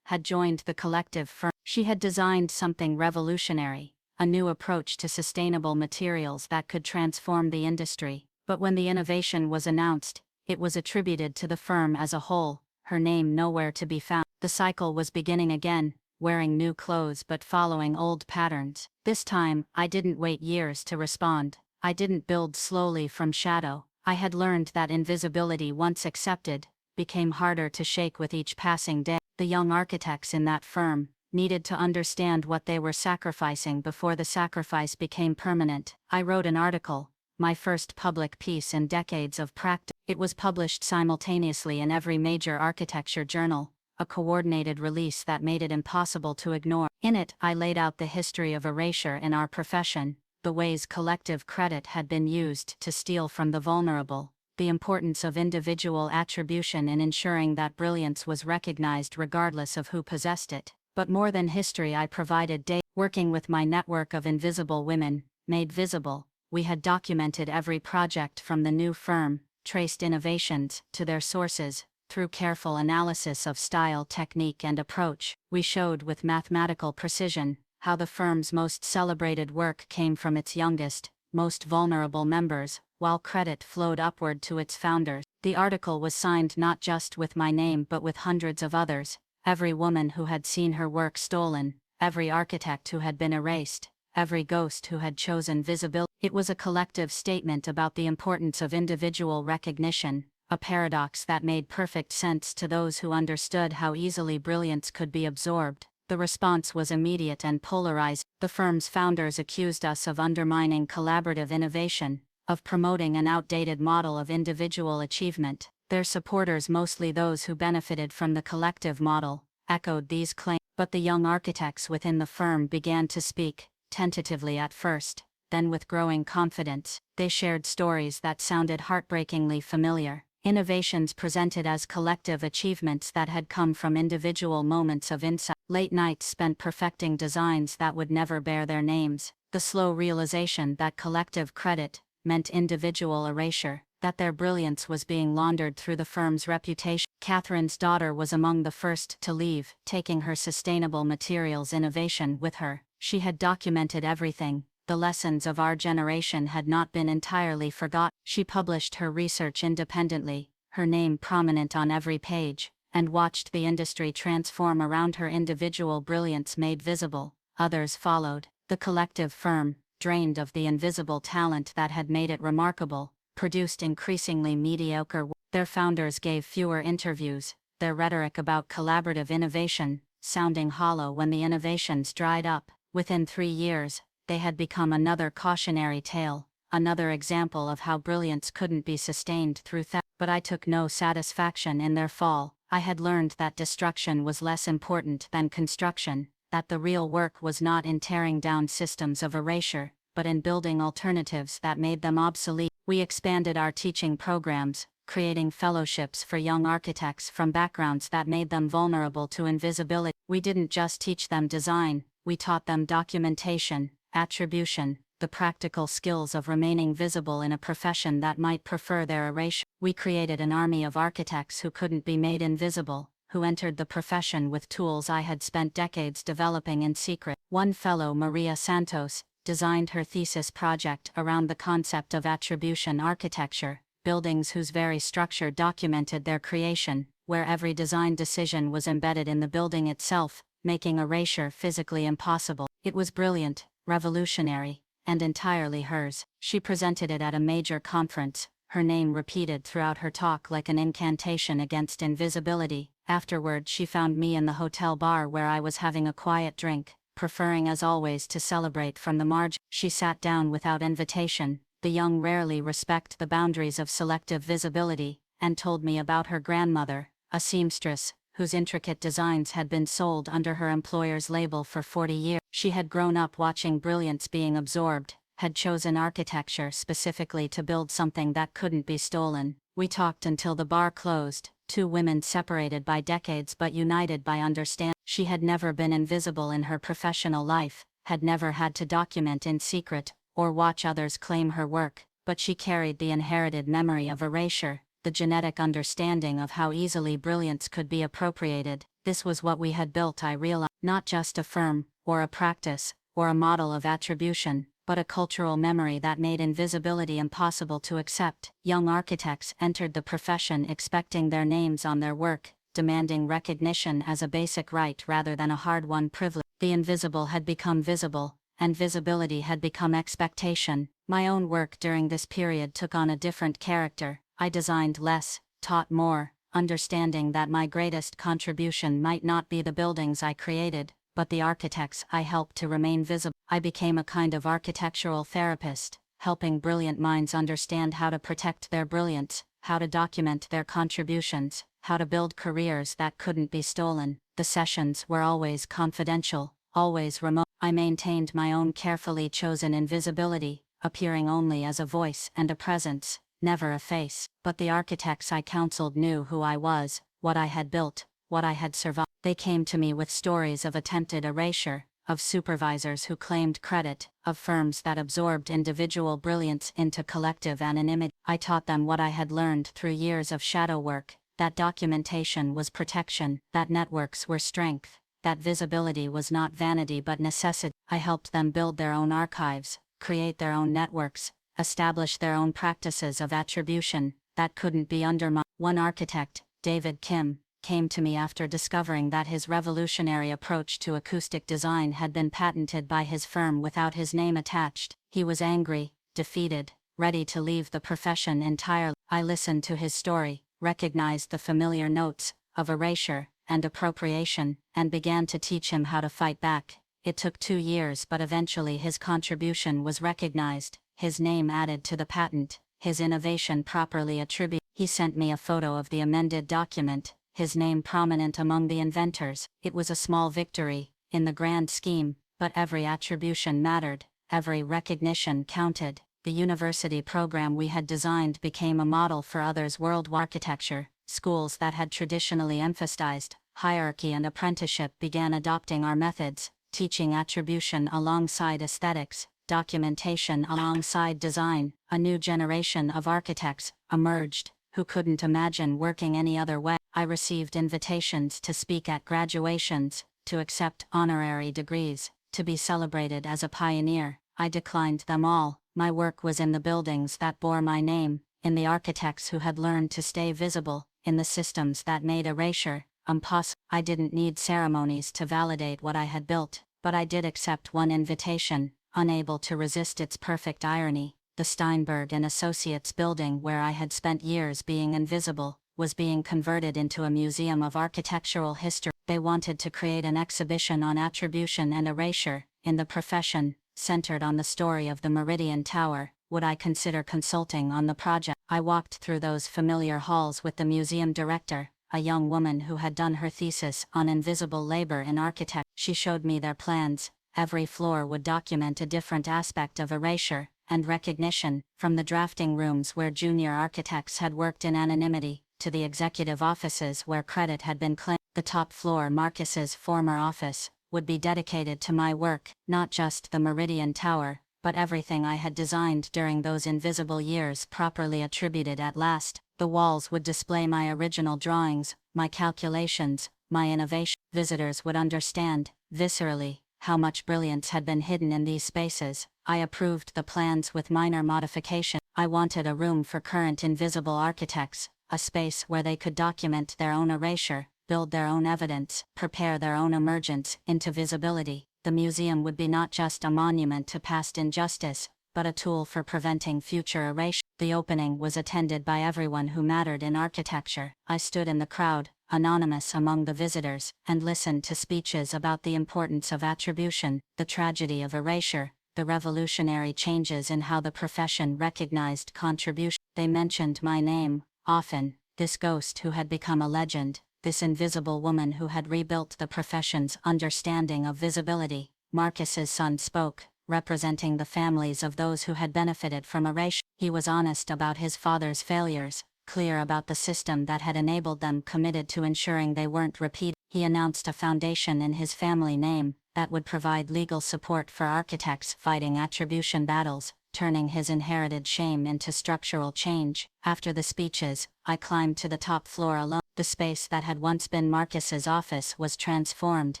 had joined the collective firm. She had designed something revolutionary, a new approach to sustainable materials that could transform the industry. But when the innovation was announced, it was attributed to the firm as a whole, her name nowhere to be found. The cycle was beginning again, wearing new clothes but following old patterns. This time, I didn't wait years to respond. I didn't build slowly from shadow. I had learned that invisibility, once accepted, became harder to shake with each passing day. The young architects in that firm needed to understand what they were sacrificing before the sacrifice became permanent. I wrote an article, my first public piece in decades of practice. It was published simultaneously in every major architecture journal, a coordinated release that made it impossible to ignore. In it, I laid out the history of erasure in our profession, the ways collective credit had been used to steal from the vulnerable, the importance of individual attribution in ensuring that brilliance was recognized regardless of who possessed it. But more than history, I provided data. Working with my network of invisible women, made visible, we had documented every project from the new firm, traced innovations to their sources. Through careful analysis of style, technique, and approach, we showed with mathematical precision how the firm's most celebrated work came from its youngest, most vulnerable members, while credit flowed upward to its founders. The article was signed not just with my name but with hundreds of others, every woman who had seen her work stolen, every architect who had been erased, every ghost who had chosen visibility. It was a collective statement about the importance of individual recognition, a paradox that made perfect sense to those who understood how easily brilliance could be absorbed. The response was immediate and polarized. The firm's founders accused us of undermining collaborative innovation, of promoting an outdated model of individual achievement. Their supporters, mostly those who benefited from the collective model, echoed these claims. But the young architects within the firm began to speak, tentatively at first, then with growing confidence. They shared stories that sounded heartbreakingly familiar. Innovations presented as collective achievements that had come from individual moments of insight. Late nights spent perfecting designs that would never bear their names. The slow realization that collective credit meant individual erasure, that their brilliance was being laundered through the firm's reputation. Catherine's daughter was among the first to leave, taking her sustainable materials innovation with her. She had documented everything. The lessons of our generation had not been entirely forgotten. She published her research independently, her name prominent on every page, and watched the industry transform around her. Individual brilliance made visible. Others followed. The collective firm, drained of the invisible talent that had made it remarkable, produced increasingly mediocre work. Their founders gave fewer interviews, their rhetoric about collaborative innovation sounding hollow when the innovations dried up. Within 3 years, they had become another cautionary tale, another example of how brilliance couldn't be sustained through theft. But I took no satisfaction in their fall. I had learned that destruction was less important than construction, that the real work was not in tearing down systems of erasure, but in building alternatives that made them obsolete. We expanded our teaching programs, creating fellowships for young architects from backgrounds that made them vulnerable to invisibility. We didn't just teach them design, we taught them documentation, attribution, the practical skills of remaining visible in a profession that might prefer their erasure. We created an army of architects who couldn't be made invisible, who entered the profession with tools I had spent decades developing in secret. One fellow, Maria Santos, designed her thesis project around the concept of attribution architecture, buildings whose very structure documented their creation, where every design decision was embedded in the building itself, making erasure physically impossible. It was brilliant, revolutionary, and entirely hers. She presented it at a major conference, her name repeated throughout her talk like an incantation against invisibility. Afterward, she found me in the hotel bar where I was having a quiet drink, preferring as always to celebrate from the margin. She sat down without invitation. The young rarely respect the boundaries of selective visibility, and told me about her grandmother, a seamstress, whose intricate designs had been sold under her employer's label for 40 years. She had grown up watching brilliance being absorbed, had chosen architecture specifically to build something that couldn't be stolen. We talked until the bar closed, two women separated by decades but united by understanding. She had never been invisible in her professional life, had never had to document in secret, or watch others claim her work, but she carried the inherited memory of erasure, the genetic understanding of how easily brilliance could be appropriated. This was what we had built, I realized. Not just a firm, or a practice, or a model of attribution, but a cultural memory that made invisibility impossible to accept. Young architects entered the profession expecting their names on their work, demanding recognition as a basic right rather than a hard-won privilege. The invisible had become visible, and visibility had become expectation. My own work during this period took on a different character. I designed less, taught more, understanding that my greatest contribution might not be the buildings I created, but the architects I helped to remain visible. I became a kind of architectural therapist, helping brilliant minds understand how to protect their brilliance, how to document their contributions, how to build careers that couldn't be stolen. The sessions were always confidential, always remote. I maintained my own carefully chosen invisibility, appearing only as a voice and a presence, never a face. But the architects I counseled knew who I was, what I had built, what I had survived. They came to me with stories of attempted erasure, of supervisors who claimed credit, of firms that absorbed individual brilliance into collective anonymity. I taught them what I had learned through years of shadow work, that documentation was protection, that networks were strength, that visibility was not vanity but necessity. I helped them build their own archives, create their own networks, establish their own practices of attribution that couldn't be undermined. One architect, David Kim, came to me after discovering that his revolutionary approach to acoustic design had been patented by his firm without his name attached. He was angry, defeated, ready to leave the profession entirely. I listened to his story, recognized the familiar notes of erasure and appropriation, and began to teach him how to fight back. It took 2 years, but eventually his contribution was recognized, his name added to the patent, his innovation properly attributed. He sent me a photo of the amended document, his name prominent among the inventors. It was a small victory, in the grand scheme, but every attribution mattered, every recognition counted. The university program we had designed became a model for others. World architecture, schools that had traditionally emphasized hierarchy and apprenticeship began adopting our methods, teaching attribution alongside aesthetics, documentation alongside design. A new generation of architects emerged, who couldn't imagine working any other way. I received invitations to speak at graduations, to accept honorary degrees, to be celebrated as a pioneer. I declined them all. My work was in the buildings that bore my name, in the architects who had learned to stay visible, in the systems that made erasure impossible. I didn't need ceremonies to validate what I had built, but I did accept one invitation, unable to resist its perfect irony. The Steinberg and Associates building, where I had spent years being invisible, was being converted into a museum of architectural history. They wanted to create an exhibition on attribution and erasure in the profession, centered on the story of the Meridian Tower. Would I consider consulting on the project? I walked through those familiar halls with the museum director, a young woman who had done her thesis on invisible labor in architecture. She showed me their plans. Every floor would document a different aspect of erasure and recognition, from the drafting rooms where junior architects had worked in anonymity, to the executive offices where credit had been claimed. The top floor, Marcus's former office, would be dedicated to my work, not just the Meridian Tower, but everything I had designed during those invisible years, properly attributed at last. The walls would display my original drawings, my calculations, my innovation. Visitors would understand, viscerally, how much brilliance had been hidden in these spaces. I approved the plans with minor modification. I wanted a room for current invisible architects, a space where they could document their own erasure, build their own evidence, prepare their own emergence into visibility. The museum would be not just a monument to past injustice, but a tool for preventing future erasure. The opening was attended by everyone who mattered in architecture. I stood in the crowd, anonymous among the visitors, and listened to speeches about the importance of attribution, the tragedy of erasure, the revolutionary changes in how the profession recognized contribution. They mentioned my name, often, This ghost who had become a legend, this invisible woman who had rebuilt the profession's understanding of visibility. Marcus's son spoke, representing the families of those who had benefited from erasure. He was honest about his father's failures, clear about the system that had enabled them, committed to ensuring they weren't repeated. He announced a foundation in his family name that would provide legal support for architects fighting attribution battles, turning his inherited shame into structural change. After the speeches, I climbed to the top floor alone. The space that had once been Marcus's office was transformed,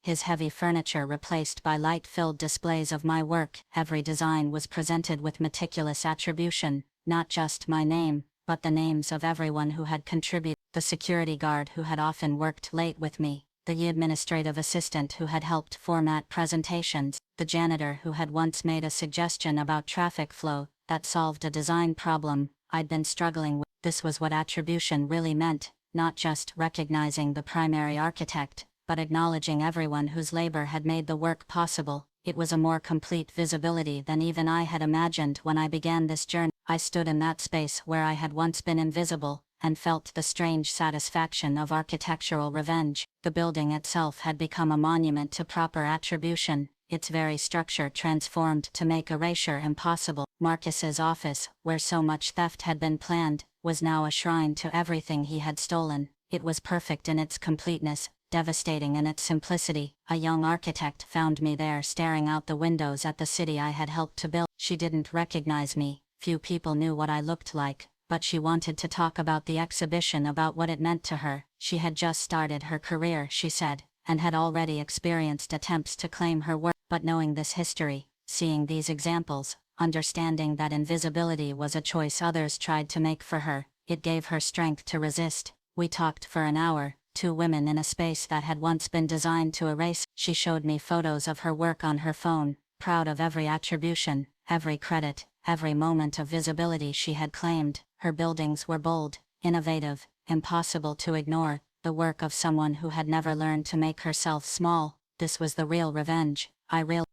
his heavy furniture replaced by light-filled displays of my work. Every design was presented with meticulous attribution, not just my name, but the names of everyone who had contributed. The security guard who had often worked late with me, the administrative assistant who had helped format presentations, the janitor who had once made a suggestion about traffic flow that solved a design problem I'd been struggling with. This was what attribution really meant, not just recognizing the primary architect, but acknowledging everyone whose labor had made the work possible. It was a more complete visibility than even I had imagined when I began this journey. I stood in that space where I had once been invisible, and felt the strange satisfaction of architectural revenge. The building itself had become a monument to proper attribution, its very structure transformed to make erasure impossible. Marcus's office, where so much theft had been planned, was now a shrine to everything he had stolen. It was perfect in its completeness, devastating in its simplicity. A young architect found me there staring out the windows at the city I had helped to build. She didn't recognize me, few people knew what I looked like, but she wanted to talk about the exhibition, about what it meant to her. She had just started her career, she said, and had already experienced attempts to claim her work. But knowing this history, seeing these examples, understanding that invisibility was a choice others tried to make for her, it gave her strength to resist. We talked for an hour, two women in a space that had once been designed to erase. She showed me photos of her work on her phone, proud of every attribution, every credit, every moment of visibility she had claimed. Her buildings were bold, innovative, impossible to ignore, the work of someone who had never learned to make herself small. This was the real revenge.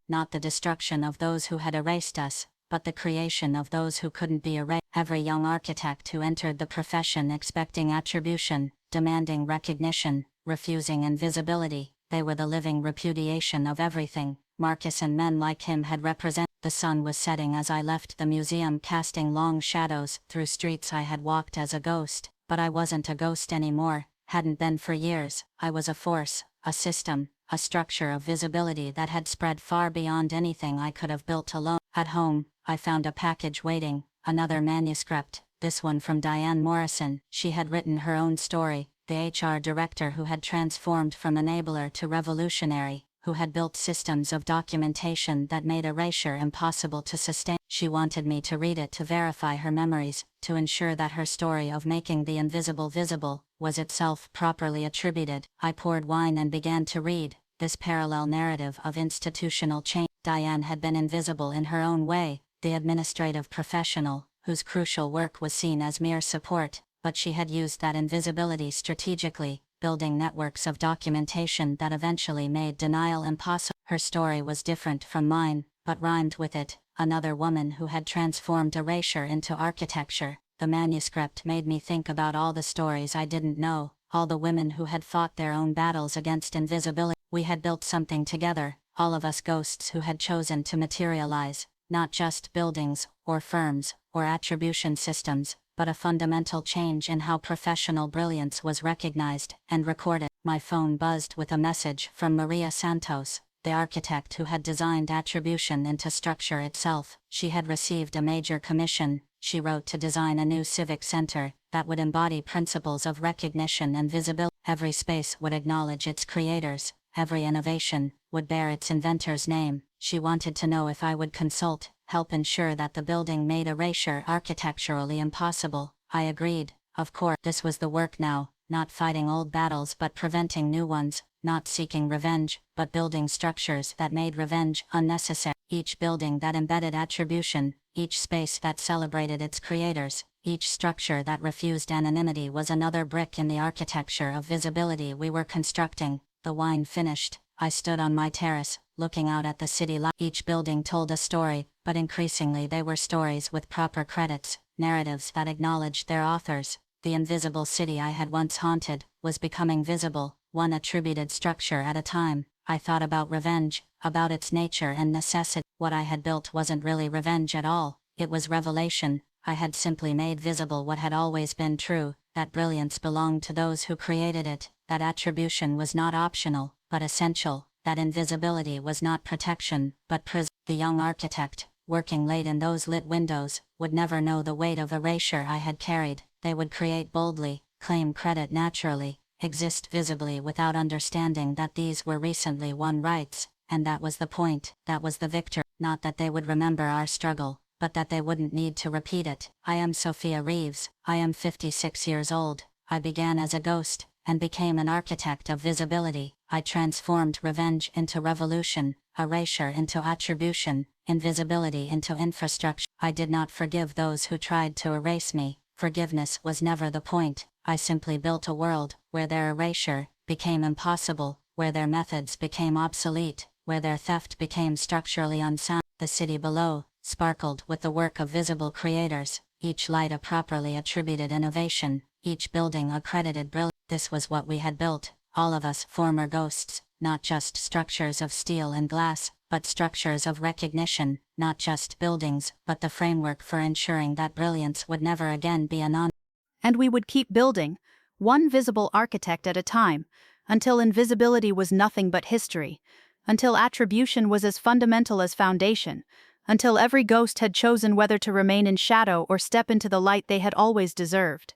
Not the destruction of those who had erased us, but the creation of those who couldn't be erased. Every young architect who entered the profession expecting attribution, demanding recognition, refusing invisibility, they were the living repudiation of everything Marcus and men like him had represented. The sun was setting as I left the museum, casting long shadows through streets I had walked as a ghost. But I wasn't a ghost anymore, hadn't been for years. I was a force, a system, a structure of visibility that had spread far beyond anything I could have built alone. At home, I found a package waiting, another manuscript, this one from Diane Morrison. She had written her own story, the HR director who had transformed from enabler to revolutionary, who had built systems of documentation that made erasure impossible to sustain. She wanted me to read it to verify her memories, to ensure that her story of making the invisible visible was itself properly attributed. I poured wine and began to read this parallel narrative of institutional change. Diane had been invisible in her own way, the administrative professional, whose crucial work was seen as mere support, but she had used that invisibility strategically, building networks of documentation that eventually made denial impossible. Her story was different from mine, but rhymed with it. Another woman who had transformed erasure into architecture. The manuscript made me think about all the stories I didn't know, all the women who had fought their own battles against invisibility. We had built something together, all of us ghosts who had chosen to materialize, not just buildings, or firms, or attribution systems, but a fundamental change in how professional brilliance was recognized and recorded. My phone buzzed with a message from Maria Santos, the architect who had designed attribution into structure itself. She had received a major commission, she wrote, to design a new civic center that would embody principles of recognition and visibility. Every space would acknowledge its creators, every innovation would bear its inventor's name. She wanted to know if I would consult, help ensure that the building made erasure architecturally impossible. I agreed. Of course, this was the work now, not fighting old battles but preventing new ones, not seeking revenge, but building structures that made revenge unnecessary. Each building that embedded attribution, each space that celebrated its creators, each structure that refused anonymity was another brick in the architecture of visibility we were constructing. The wine finished, I stood on my terrace, looking out at the city light. Each building told a story, but increasingly they were stories with proper credits, narratives that acknowledged their authors. The invisible city I had once haunted was becoming visible, one attributed structure at a time. I thought about revenge, about its nature and necessity. What I had built wasn't really revenge at all, it was revelation. I had simply made visible what had always been true, that brilliance belonged to those who created it, that attribution was not optional, but essential, that invisibility was not protection, but prison. The young architect, working late in those lit windows, would never know the weight of erasure I had carried. They would create boldly, claim credit naturally, exist visibly without understanding that these were recently won rights, and that was the point, that was the victor. Not that they would remember our struggle, but that they wouldn't need to repeat it. I am Sophia Reeves, I am 56 years old. I began as a ghost, and became an architect of visibility. I transformed revenge into revolution, erasure into attribution, invisibility into infrastructure. I did not forgive those who tried to erase me. Forgiveness was never the point. I simply built a world where their erasure became impossible, where their methods became obsolete, where their theft became structurally unsound. The city below sparkled with the work of visible creators, each light a properly attributed innovation, each building a credited brilliance. This was what we had built, all of us former ghosts, not just structures of steel and glass, but structures of recognition, not just buildings, but the framework for ensuring that brilliance would never again be anonymous. And we would keep building, one visible architect at a time, until invisibility was nothing but history, until attribution was as fundamental as foundation, until every ghost had chosen whether to remain in shadow or step into the light they had always deserved.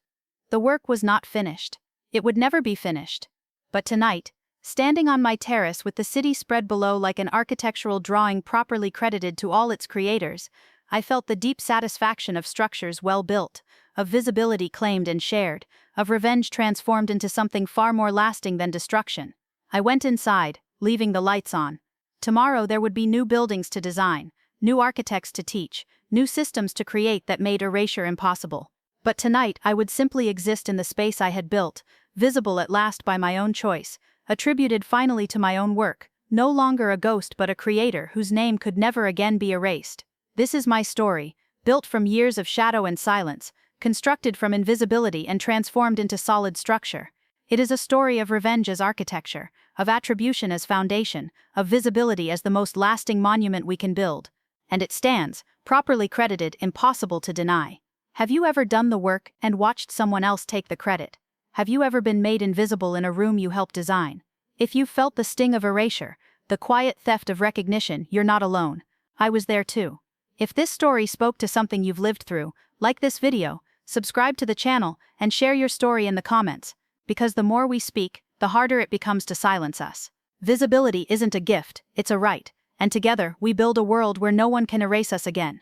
The work was not finished. It would never be finished. But tonight, standing on my terrace with the city spread below like an architectural drawing properly credited to all its creators, I felt the deep satisfaction of structures well built, of visibility claimed and shared, of revenge transformed into something far more lasting than destruction. I went inside, leaving the lights on. Tomorrow there would be new buildings to design, new architects to teach, new systems to create that made erasure impossible. But tonight I would simply exist in the space I had built, visible at last by my own choice, attributed finally to my own work, no longer a ghost but a creator whose name could never again be erased. This is my story, built from years of shadow and silence, constructed from invisibility and transformed into solid structure. It is a story of revenge as architecture, of attribution as foundation, of visibility as the most lasting monument we can build. And it stands, properly credited, impossible to deny. Have you ever done the work and watched someone else take the credit? Have you ever been made invisible in a room you helped design? If you've felt the sting of erasure, the quiet theft of recognition, you're not alone. I was there too. If this story spoke to something you've lived through, like this video, subscribe to the channel and share your story in the comments, because the more we speak, the harder it becomes to silence us. Visibility isn't a gift, it's a right, and together we build a world where no one can erase us again.